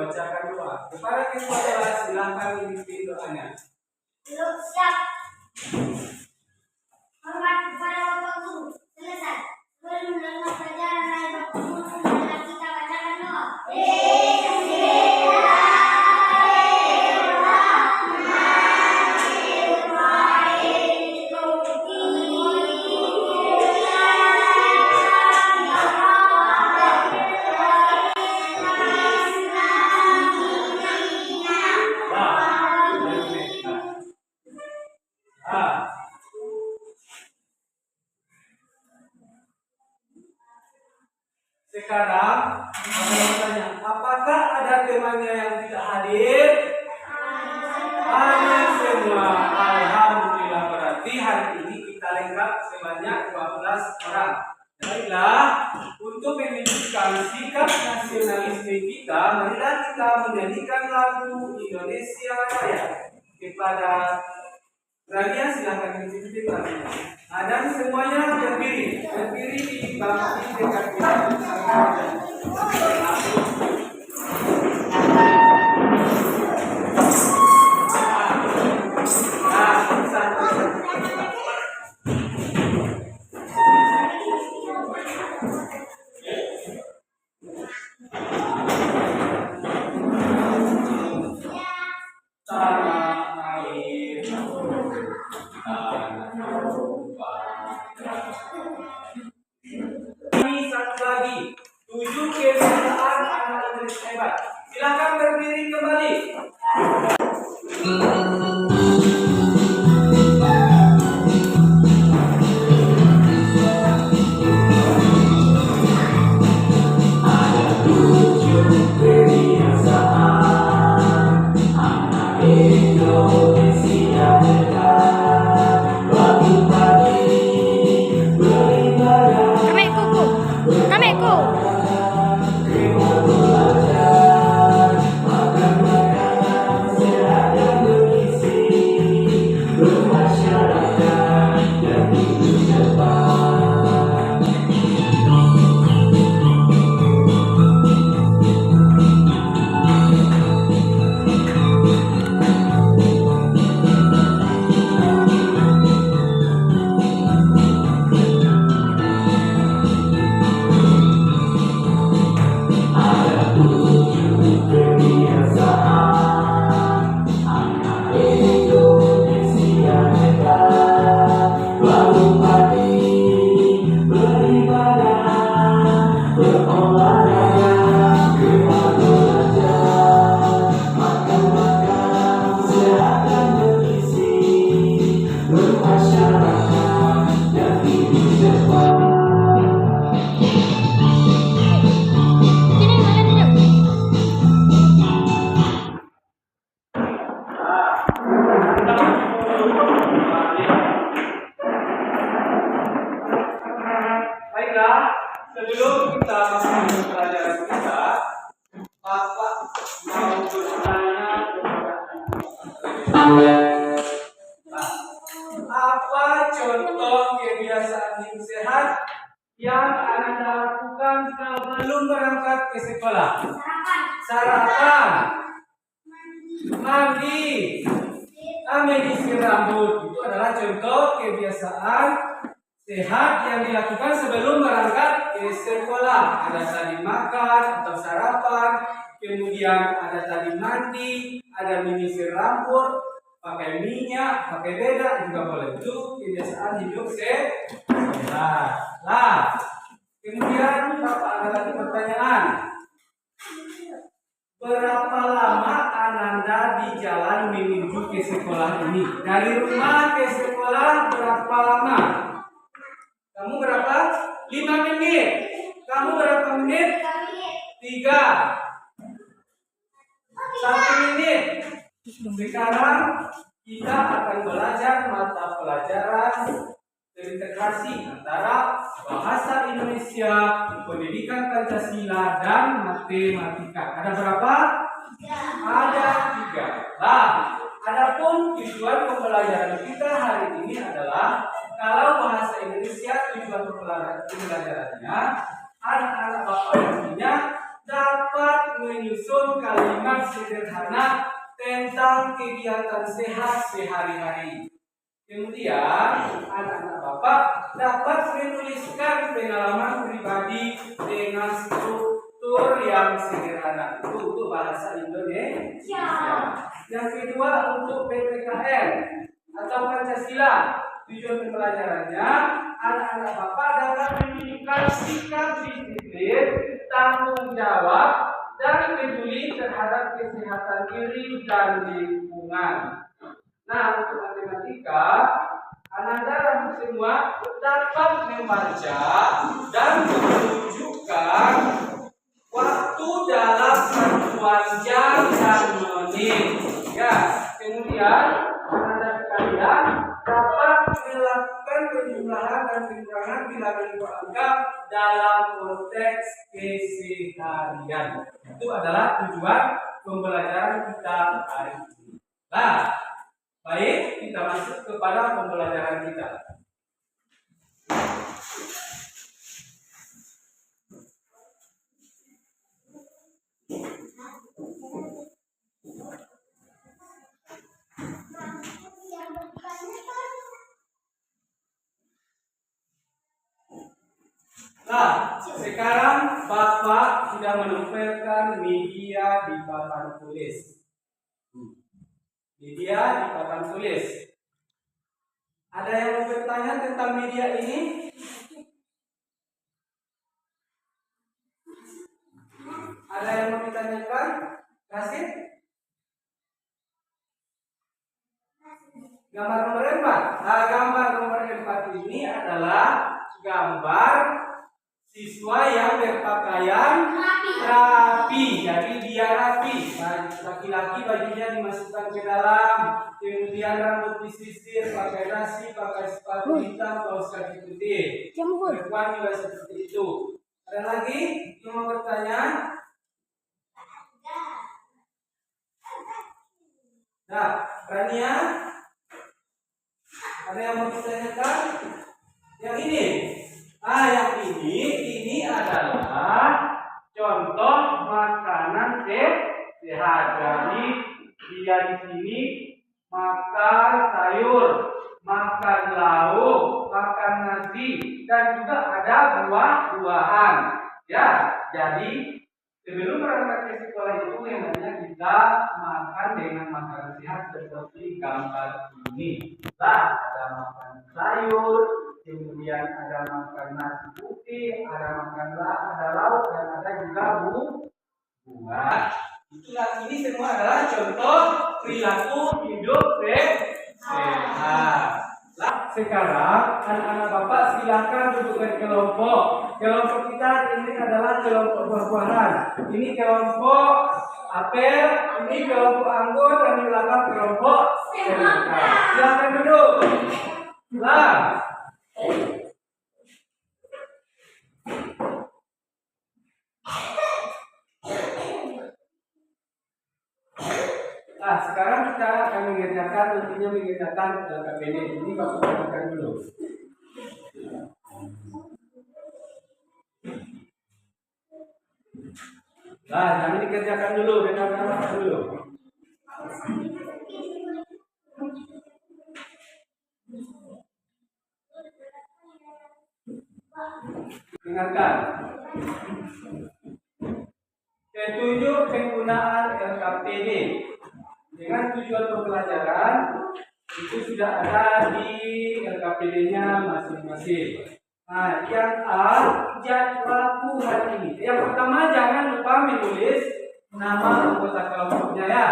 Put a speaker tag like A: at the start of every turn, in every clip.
A: membacakan doa. Kepada kedua kelas silakan dipimpin doanya.
B: Siap. Hormat kepada Bapak Guru. Selesai. Sebelum menerima pelajaran dari Bapak Guru, marilah kita bacakan doa.
A: Sekarang saya bertanya, apakah ada temannya yang tidak hadir? Hadir semua. Alhamdulillah, berarti hari ini kita lengkap sebanyak 12 orang. Baiklah, untuk menunjukkan sikap nasionalisme kita, marilah kita menyanyikan lagu Indonesia Raya. Kepada Rania silakan dipimpin lagunya. Dan semuanya berdiri di bangku dekat satu lagi 7 kebiasaan anak Inggris hebat. Silakan berdiri kembali. Sebelum kita masuk ke pelajaran kita, Bapak mau bertanya apa contoh kebiasaan hidup sehat yang Anda lakukan sebelum berangkat ke sekolah? Sarapan, mandi, menyisir rambut. Itu adalah contoh kebiasaan sehat yang dilakukan sebelum berangkat ke sekolah. Ada tadi makan atau sarapan, kemudian ada tadi mandi, ada menyisir rambut, pakai minyak, pakai bedak juga boleh. Itu kebiasaan hidup sehat. Lah, kemudian Bapak ada lagi pertanyaan. Berapa lama Ananda di jalan menuju ke sekolah ini? Dari rumah ke sekolah berapa lama? Kamu berapa? 5 menit. Kamu berapa menit? 3. 1 menit. Sekarang kita akan belajar mata pelajaran terintegrasi antara bahasa Indonesia, pendidikan Pancasila, dan matematika. Ada berapa? Ada 3. Nah, adapun tujuan pembelajaran kita hari ini adalah kalau bahasa Indonesia tujuan pembelajarannya anak-anak Bapak dan Ibunya dapat menyusun kalimat sederhana tentang kegiatan sehat sehari-hari. Kemudian, anak-anak Bapak dapat menuliskan pengalaman pribadi dengan struktur yang sederhana. Itu bahasa Indonesia. Yang kedua, untuk PPKN atau Pancasila. Tujuan pembelajarannya, anak-anak Bapak dapat menunjukkan sikap disiplin, tanggung jawab, dan peduli terhadap kesehatan diri dan lingkungan. Nah, untuk matematika, Ananda dan semua dapat membaca dan menunjukkan waktu dalam satuan jam dan menit. Ya, kemudian Ananda sekalian dapat melakukan penjumlahan dan pengurangan bilangan angka dalam konteks keseharian. Itu adalah tujuan pembelajaran kita hari ini. Nah, baik, kita masuk kepada pembelajaran kita. Nah, sekarang Bapak sudah menempelkan media di papan tulis. Media di papan tulis. Ada yang mau bertanya tentang media ini? Ada yang mau ditanyakan? Kasih? Gambar nomor 4. Nah, gambar nomor 4 ini adalah gambar siswa yang berpakaian rapi. Jadi dia rapi. Laki-laki bajunya dimasukkan ke dalam, kemudian rambut disisir, pakai dasi, pakai sepatu hitam, kaos kaki putih. Perempuan juga seperti itu. Ada lagi yang mau bertanya? Nah, Rania, ada yang mau ditanyakan? Yang ini? Yang ini adalah contoh makanan sehat. Jadi dia di sini makan sayur, makan lauk, makan nasi, dan juga ada buah-buahan. Ya, jadi sebelum berangkat ke sekolah itu namanya kita makan dengan makanan sehat seperti gambar ini. Nah, ada makan sayur, kemudian ada makan nasi putih, ada lauk, dan ada juga buah. Itulah, ini semua adalah contoh perilaku hidup sehat. Nah, sekarang anak-anak Bapak silakan duduk di kelompok. Kelompok kita ini adalah kelompok buah-buahan. Ini kelompok apel, ini kelompok anggur, dan di belakang kelompok semangka. Silakan duduk. Nah, sekarang kita akan mengerjakan LKPD. Ini Bapak kerjakan dulu. Nah, jangan dikerjakan dulu, dengarkan dulu. Dengarkan. Ketujuh penggunaan LKPD. Dengan tujuan pembelajaran itu sudah ada di LKPD-nya masing-masing. Nah, yang A, jadwalku hari ini. Yang pertama, jangan lupa menulis nama anggota kelompoknya ya.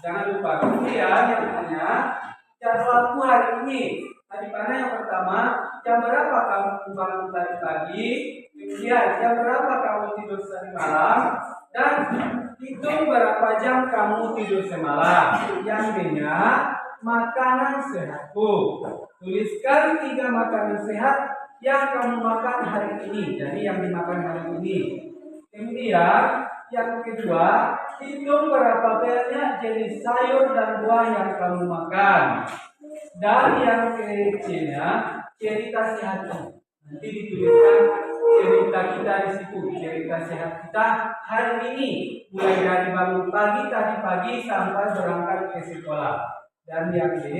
A: Jangan lupa. Kemudian yang tanya, jadwalku hari ini. Nah, di mana yang pertama, jam berapa kamu bangun tadi pagi? Kemudian jam berapa kamu tidur tadi malam? Dan hitung berapa jam kamu tidur semalam. Yang B-nya, makanan sehatku. Tuliskan 3 makanan sehat yang kamu makan hari ini. Jadi yang dimakan hari ini. Kemudian yang kedua, hitung berapa banyak jenis sayur dan buah yang kamu makan. Dan yang ketiga, cerita sehatmu. Nanti dituliskan cerita kita di situ, cerita sehat kita hari ini, mulai dari bangun pagi tadi pagi sampai berangkat ke sekolah. Dan yang B,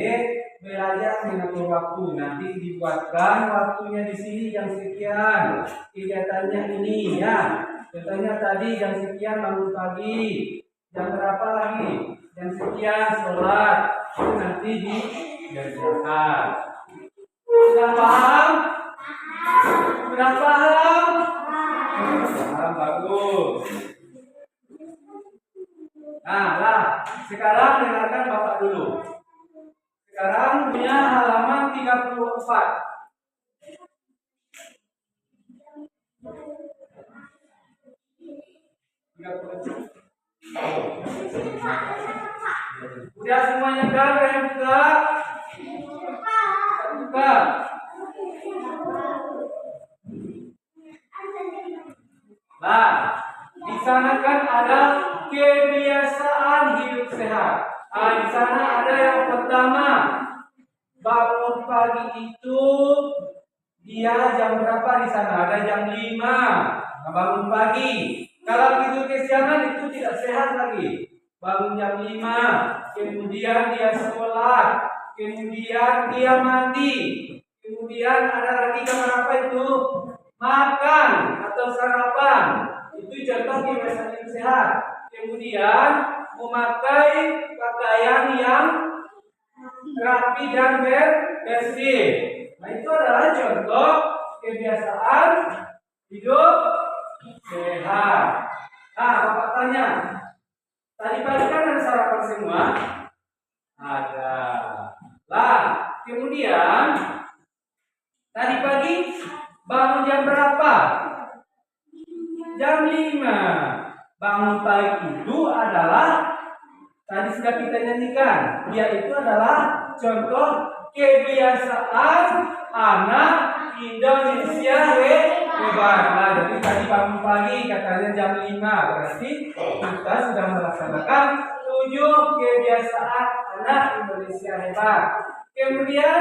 A: belajar mengatur waktu. Nanti dibuatkan waktunya di sini jam sekian. Kegiatannya ini ya. Contohnya tadi jam sekian bangun pagi. Jam berapa lagi? Jam sekian sholat. Itu nanti dikerjakan. Sudah paham? Sudah paham? Paham, bagus. Nah, lah. Sekarang dengarkan Bapak dulu. Sekarang punya halaman 34. Udah semuanya kan yang buka? Buka. Nah, di sana kan ada kebiasaan hidup sehat. Nah, di sana ada yang pertama, bangun pagi itu dia jam berapa di sana? Ada jam 5. Nah, bangun pagi. Kalau tidur kesiangan itu tidak sehat lagi. Bangun jam 5, kemudian dia sholat, kemudian dia mandi, kemudian ada lagi jam berapa itu? Makan atau sarapan. Itu contoh kebiasaan hidup sehat. Kemudian memakai pakaian yang rapi dan bersih. Nah, itu adalah contoh kebiasaan hidup sehat. Nah, Bapak tanya, tadi pagi kan ada sarapan semua? Ada. Lah, kemudian tadi pagi bangun jam berapa? Jam 5. Bangun pagi itu adalah tadi sudah kita nyanyikan. Dia itu adalah contoh kebiasaan anak Indonesia hebat. Nah, jadi tadi bangun pagi katanya jam 5. Berarti kita sudah melaksanakan 7 kebiasaan anak Indonesia hebat. Kemudian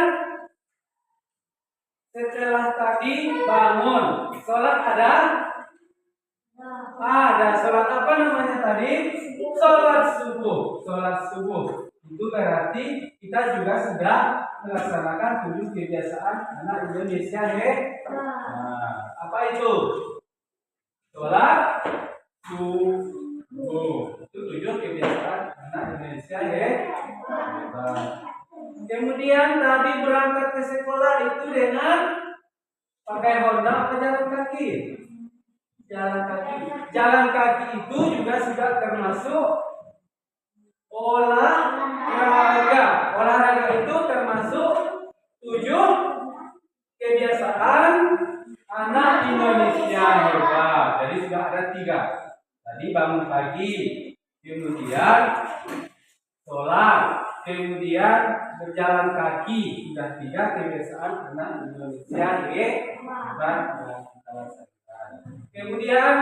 A: setelah tadi bangun, sholat ada? Ada. Sholat apa namanya tadi? Sholat subuh. Sholat subuh. Itu berarti kita juga sudah melaksanakan 7 kebiasaan anak Indonesia Nah, apa itu? Sholat subuh. Itu 7 kebiasaan anak Indonesia Kemudian tadi berangkat ke sekolah itu dengan pakai Honda atau jalan kaki? Jalan kaki. Jalan kaki itu juga sudah termasuk olahraga. Olahraga itu termasuk 7 kebiasaan anak Indonesia hebat. Jadi sudah ada 3. Tadi bangun pagi, kemudian sholat, kemudian berjalan kaki. Sudah 3 kebiasaan anak Indonesia hebat yang kita laksanakan. Kemudian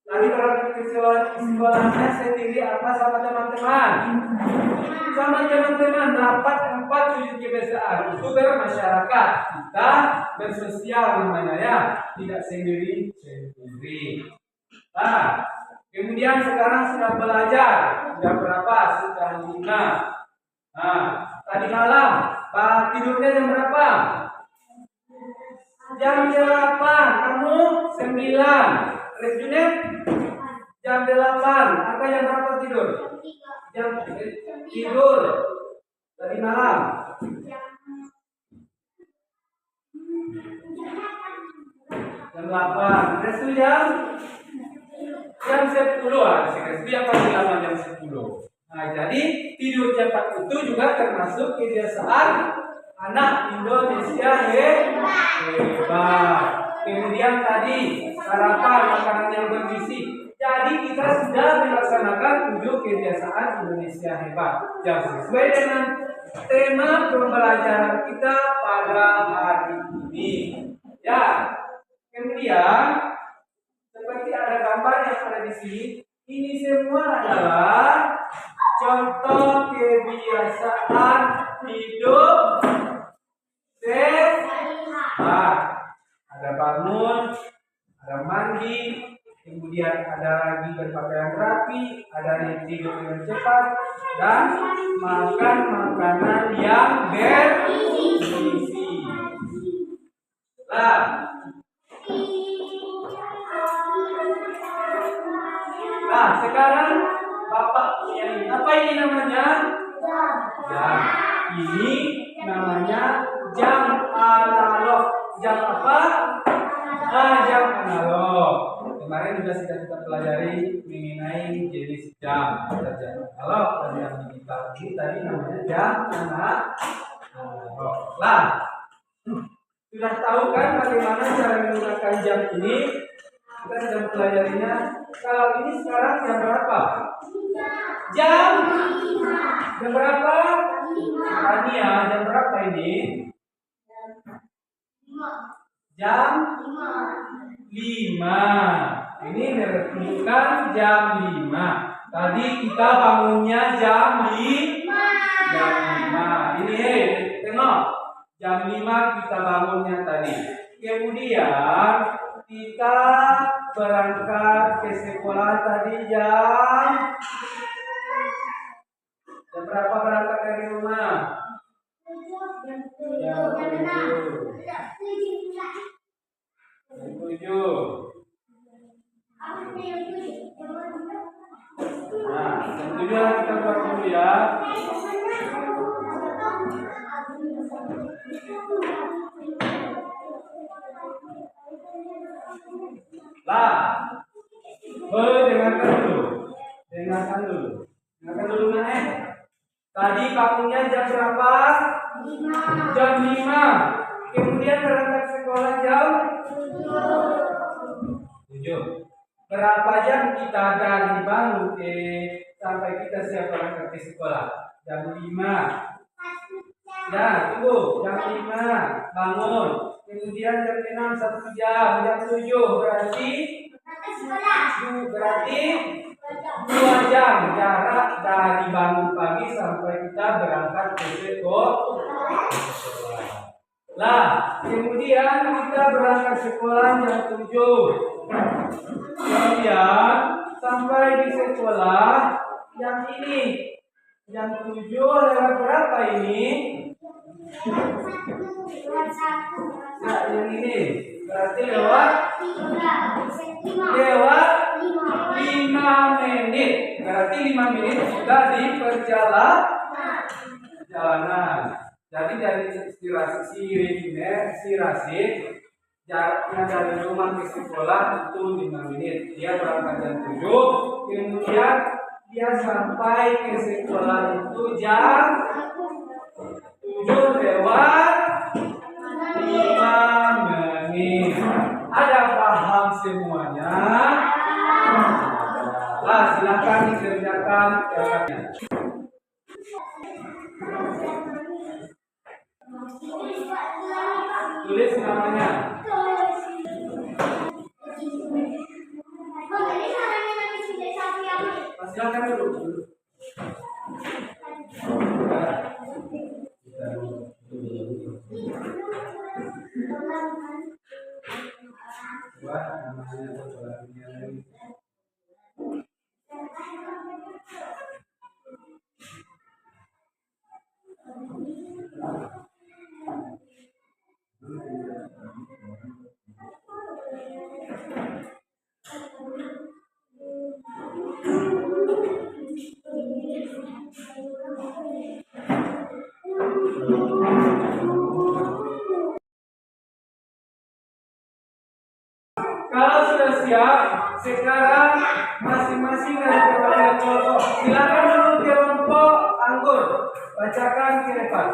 A: tadi kalau kesimpulannya sendiri apa sama teman-teman? Sama teman-teman dapat 4 7 kebiasaan itu bermasyarakat, kita bersosial namanya ya, tidak sendiri. Nah, kemudian sekarang sudah belajar, sudah berapa? Sudah 5. Nah, tadi malam tidurnya jam berapa? Jam 8. Kamu 9. Rejunet jam 8. Apa jam berapa tidur? Jam tidur tadi malam. Jam 8. Restu jam 10. Restu yang paling lama jam 10. Nah, jadi tidur cepat itu juga termasuk kebiasaan anak Indonesia hebat. Kemudian tadi sarapan makanan yang bergizi. Jadi kita sudah melaksanakan 7 kebiasaan Indonesia hebat yang sesuai dengan tema pembelajaran kita pada hari ini. Ya. Kemudian seperti ada gambar yang ada di sini. Ini semua adalah contoh kebiasaan hidup sehat. Ada Ada bangun, ada mandi, kemudian ada lagi berpakaian rapi, ada yang tidur dengan cepat, dan makan makanan yang bergizi. Nah, sekarang Bapak punya ini. Apa ini namanya? Jam. Ini namanya jam analog. Jam apa? Jam analog. Kemarin sudah kita pelajari mengenai jenis jam. Ada jam analog dan jam digital. Ini tadi namanya jam analog. Lah, sudah tahu kan bagaimana cara menggunakan jam ini? Kita sedang pelajarinya. Kalau ini sekarang jam berapa? Jam berapa? Tania, jam berapa ini? Jam 5. Ini menunjukkan jam 5. Tadi kita bangunnya jam 5. Ini tengok. Jam 5 kita bangunnya tadi. Kemudian kita berangkat ke sekolah tadi jam berapa berangkat dari rumah? Jam 7. Nah, jam 7 kita buat dulu ya. Lah, dengarkan dulu naik. Tadi bangunnya jam berapa? 5. Jam 5. Kemudian berangkat sekolah jam 7. Berapa jam kita dari bangun sampai kita siap berangkat ke sekolah? Jam 5. Ya, tunggu. Jam 5 bangun. Kemudian jam 6 1 jam. Jam 7 berarti 2 jam jarak dari bangun pagi sampai kita berangkat ke sekolah. Lah, kemudian kita berangkat sekolah jam 7. Kemudian sampai di sekolah jam ini. Jam 7 lewat berapa ini? Nah, yang ini berarti lewat 5 menit. Berarti 5 menit sudah di perjalanan. Jadi dari si Rasid jaraknya dari rumah ke sekolah itu 5 menit. Dia berangkat jam 7, kemudian dia sampai ke sekolah itu jam 7 lewat 5 menit. Ada paham semuanya? Lah, silakan dikerjakan caranya. Tulis namanya. Silakan dulu. Buat namanya kalau sudah siap, sekarang masing-masing dari kelompok. Silakan dulu kelompok anggur, bacakan ke depan.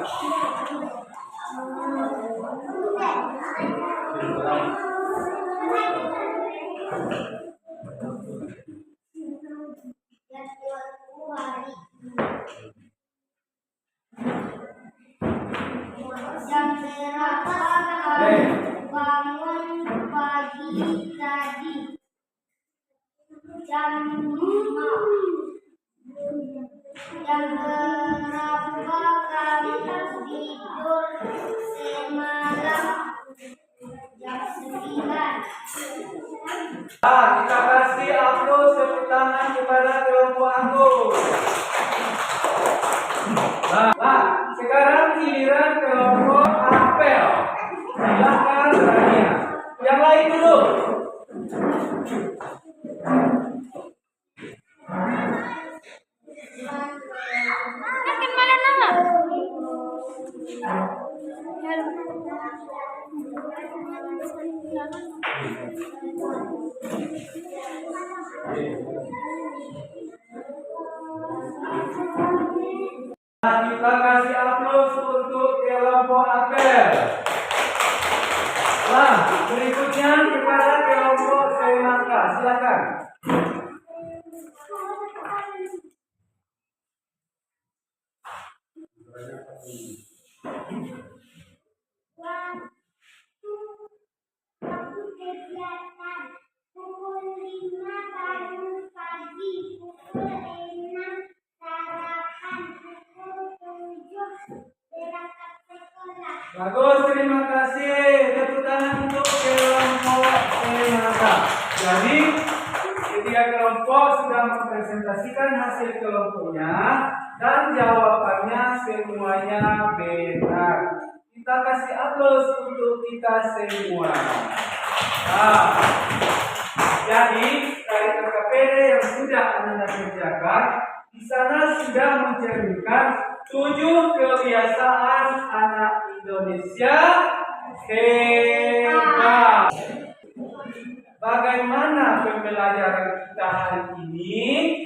B: Jam berapa bangun pagi tadi? Jam 5. Jam berapa kamu tidur semalam? Jam
A: Nah, kita kasih aplaus tepuk tangan kepada kelompok Anggun. Nah, sekarang giliran kelompok Apel. Silakan Rania. Yang lain dulu.
B: Makin mana nama?
A: Nah, kita kasih aplaus untuk kelompok Apel. Nah, berikutnya kepada kelompok Semangka. Silakan.
B: Waktu kegiatan pukul 5 bangun pagi, pukul 6 sarapan, pukul 7 berangkat sekolah.
A: Bagus, terima kasih. Tepuk tangan untuk kelompok Semangka. Jadi, ketiga kelompok sudah mempresentasikan hasil kelompoknya dan jawabannya semuanya benar. Kita kasih aplaus untuk kita semua. Nah, jadi dari KKPD yang sudah Anda kerjakan, di sana sudah mencerminkan 7 kebiasaan anak Indonesia hebat. Bagaimana pembelajaran kita hari ini?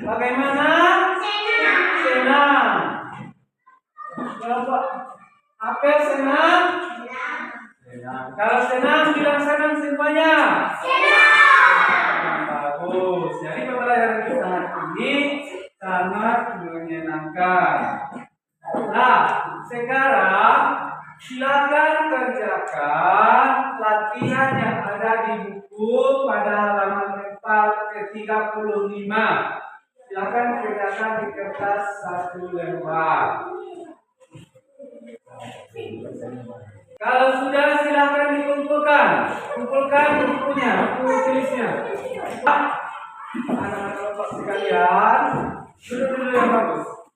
A: Bagaimana? Senang. Kelompok Apel senang? Senang. Kalau senang, bilang senang semuanya. Senang. Bagus. Jadi pembelajaran kita hari ini sangat menyenangkan. Nah, sekarang silakan kerjakan latihan yang ada di buku pada halaman 4 ke 35. Silakan kerjakan di kertas 1 lembar. Kalau sudah silakan dikumpulkan. Kumpulkan bukunya, buku tulisnya. Anak-anak kelompok sekalian, duduk yang bagus.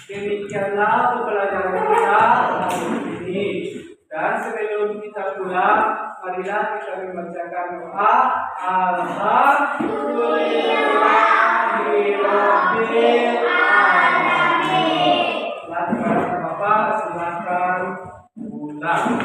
A: Demikianlah pembelajaran kita hari ini. Dan sebelum kita pulang, marilah kita membacakan doa. Alhamdulillahirabbil alamin. Bapak silakan pulang.